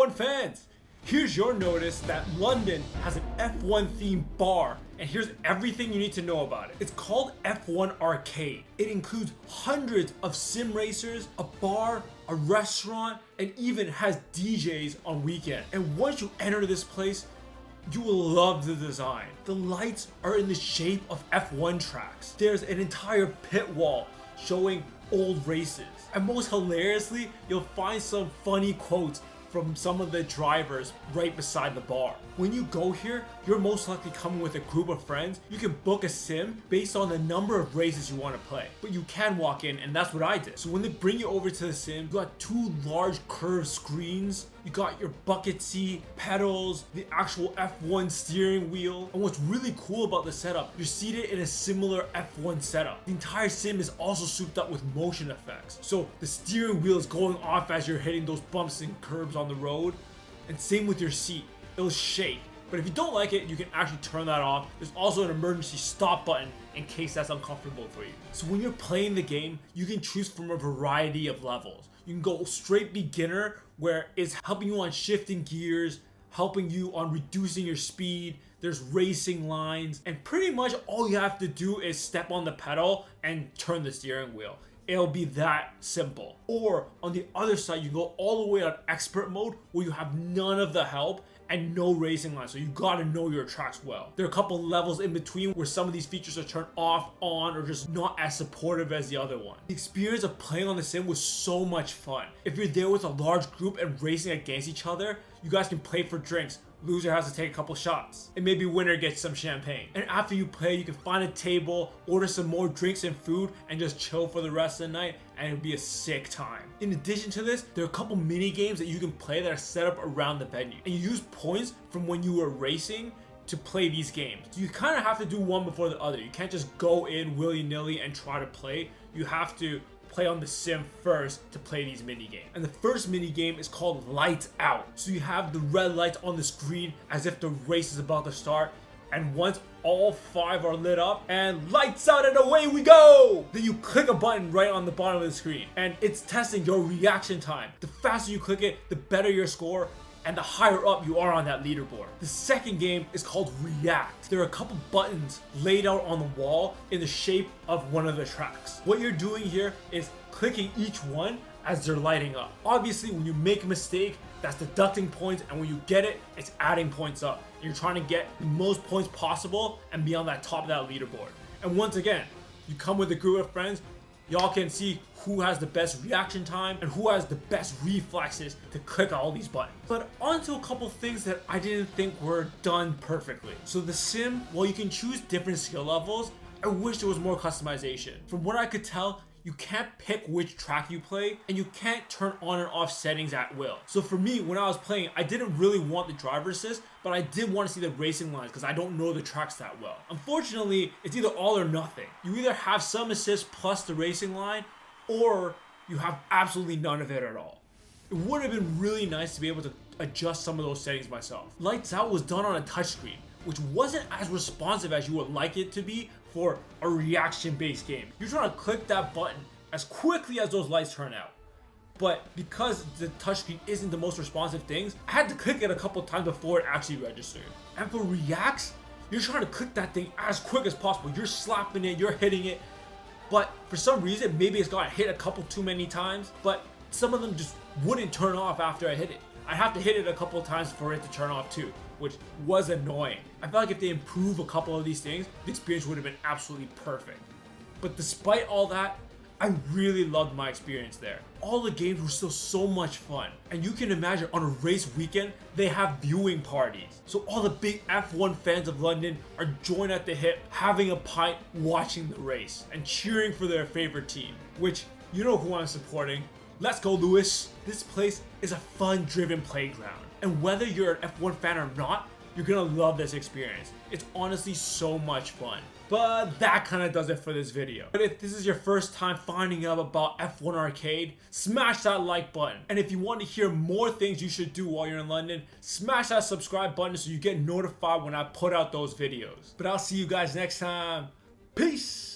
F1 fans! Here's your notice that London has an F1 themed bar, and here's everything you need to know about it. It's called F1 Arcade. It includes hundreds of sim racers, a bar, a restaurant, and even has DJs on weekends. And once you enter this place, you will love the design. The lights are in the shape of F1 tracks. There's an entire pit wall showing old races. And most hilariously, you'll find some funny quotes from some of the drivers right beside the bar. When you go here, you're most likely coming with a group of friends. You can book a sim based on the number of races you want to play, but you can walk in, and that's what I did. So when they bring you over to the sim, you got two large curved screens, you got your bucket seat, pedals, the actual F1 steering wheel. And what's really cool about the setup, you're seated in a similar F1 setup. The entire sim is also souped up with motion effects. So the steering wheel is going off as you're hitting those bumps and curbs on the road. And same with your seat, it'll shake. But if you don't like it, you can actually turn that off. There's also an emergency stop button in case that's uncomfortable for you. So when you're playing the game, you can choose from a variety of levels. You can go straight beginner, where it's helping you on shifting gears, helping you on reducing your speed. There's racing lines, and pretty much all you have to do is step on the pedal and turn the steering wheel. It'll be that simple. Or on the other side, you go all the way on expert mode, where you have none of the help and no racing lines, so you gotta know your tracks well. There are a couple levels in between where some of these features are turned off, on, or just not as supportive as the other one. The experience of playing on the sim was so much fun. If you're there with a large group and racing against each other, you guys can play for drinks. Loser has to take a couple shots, and maybe winner gets some champagne. And after you play, you can find a table, order some more drinks and food, and just chill for the rest of the night, and it'll be a sick time. In addition to this, there are a couple mini games that you can play that are set up around the venue, and you use points from when you were racing to play these games. So you kind of have to do one before the other. You can't just go in willy-nilly and try to play. You have to play on the sim first to play these mini games. And the first mini game is called Lights Out. So you have the red lights on the screen as if the race is about to start, and once all 5 are lit up and lights out and away we go, then you click a button right on the bottom of the screen, and it's testing your reaction time. The faster you click it, the better your score, and the higher up you are on that leaderboard. The second game is called React. There are a couple buttons laid out on the wall in the shape of one of the tracks. What you're doing here is clicking each one as they're lighting up. Obviously, when you make a mistake, that's deducting points, and when you get it, it's adding points up. You're trying to get the most points possible and be on that top of that leaderboard. And once again, you come with a group of friends, y'all can see who has the best reaction time and who has the best reflexes to click all these buttons. But onto a couple things that I didn't think were done perfectly. So the sim, while you can choose different skill levels, I wish there was more customization. From what I could tell, you can't pick which track you play, and you can't turn on and off settings at will. So for me, when I was playing, I didn't really want the driver assist, but I did want to see the racing lines because I don't know the tracks that well. Unfortunately, it's either all or nothing. You either have some assist plus the racing line, or you have absolutely none of it at all. It would have been really nice to be able to adjust some of those settings myself. Lights Out was done on a touchscreen, which wasn't as responsive as you would like it to be for a reaction-based game. You're trying to click that button as quickly as those lights turn out. But because the touchscreen isn't the most responsive things, I had to click it a couple times before it actually registered. And for reacts, you're trying to click that thing as quick as possible. You're slapping it, you're hitting it. But for some reason, maybe it's got hit a couple too many times, but some of them just wouldn't turn off after I hit it. I have to hit it a couple of times for it to turn off too, which was annoying. I felt like if they improve a couple of these things, the experience would have been absolutely perfect. But despite all that, I really loved my experience there. All the games were still so much fun. And you can imagine on a race weekend, they have viewing parties. So all the big F1 fans of London are joined at the hip, having a pint, watching the race, and cheering for their favorite team. Which, you know who I'm supporting. Let's go, Lewis. This place is a fun-driven playground. And whether you're an F1 fan or not, you're gonna love this experience. It's honestly so much fun. But that kind of does it for this video. But if this is your first time finding out about F1 Arcade, smash that like button. And if you want to hear more things you should do while you're in London, smash that subscribe button so you get notified when I put out those videos. But I'll see you guys next time. Peace!